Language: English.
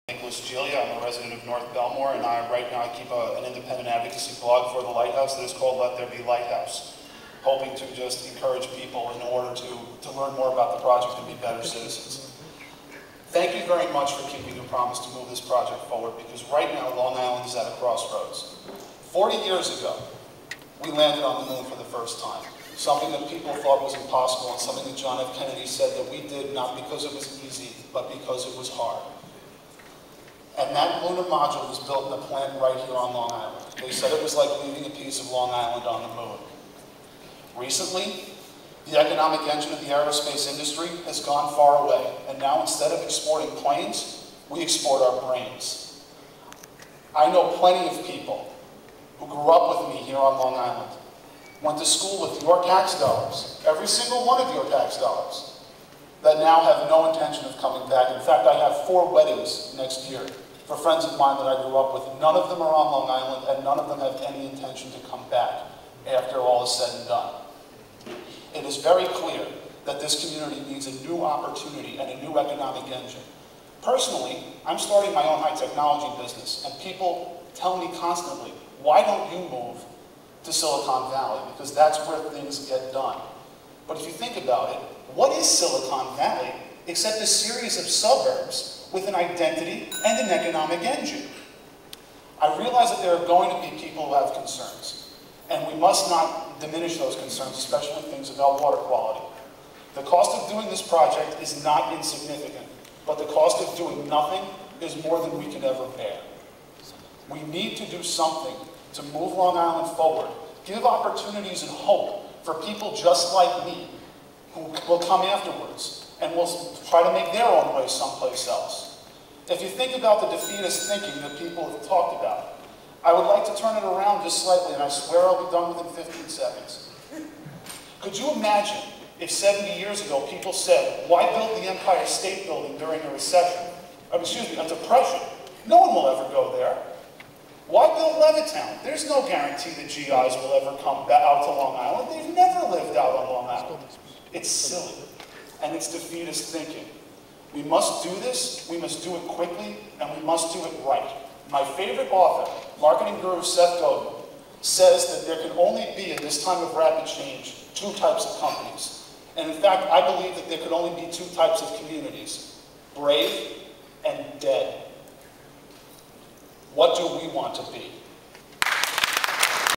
Nicholas Giglia. I'm a resident of North Belmore, and right now I keep an independent advocacy blog for the Lighthouse that is called Let There Be Lighthouse, hoping to just encourage people in order to learn more about the project and be better citizens. Thank you very much for keeping your promise to move this project forward, because right now Long Island is at a crossroads. 40 years ago, we landed on the moon for the first time, something that people thought was impossible and something that John F. Kennedy said that we did not because it was easy, but because it was hard. And that lunar module was built in a plant right here on Long Island. They said it was like leaving a piece of Long Island on the moon. Recently, the economic engine of the aerospace industry has gone far away, and now instead of exporting planes, we export our brains. I know plenty of people who grew up with me here on Long Island, went to school with your tax dollars, every single one of your tax dollars, that now have no intention of coming back. In fact, I have 4 weddings next year for friends of mine that I grew up with. None of them are on Long Island, and none of them have any intention to come back after all is said and done. It is very clear that this community needs a new opportunity and a new economic engine. Personally, I'm starting my own high technology business, and people tell me constantly, why don't you move to Silicon Valley? Because that's where things get done. But if you think about it, what is Silicon Valley except a series of suburbs with an identity and an economic engine? I realize that there are going to be people who have concerns, and we must not diminish those concerns, especially things about water quality. The cost of doing this project is not insignificant, but the cost of doing nothing is more than we can ever bear. We need to do something to move Long Island forward, give opportunities and hope for people just like me who will come afterwards and will try to make their own way someplace else. If you think about the defeatist thinking that people have talked about, I would like to turn it around just slightly, and I swear I'll be done within 15 seconds. Could you imagine if 70 years ago people said, why build the Empire State Building during a recession? A depression. No one will ever go there. Why build Levittown? There's no guarantee that GIs will ever come out to Long Island. They've never lived out on Long Island. It's silly, and it's defeatist thinking. We must do this, we must do it quickly, and we must do it right. My favorite author, marketing guru Seth Godin, says that there can only be, in this time of rapid change, 2 types of companies. And in fact, I believe that there could only be 2 types of communities: brave and dead. What do we want to be?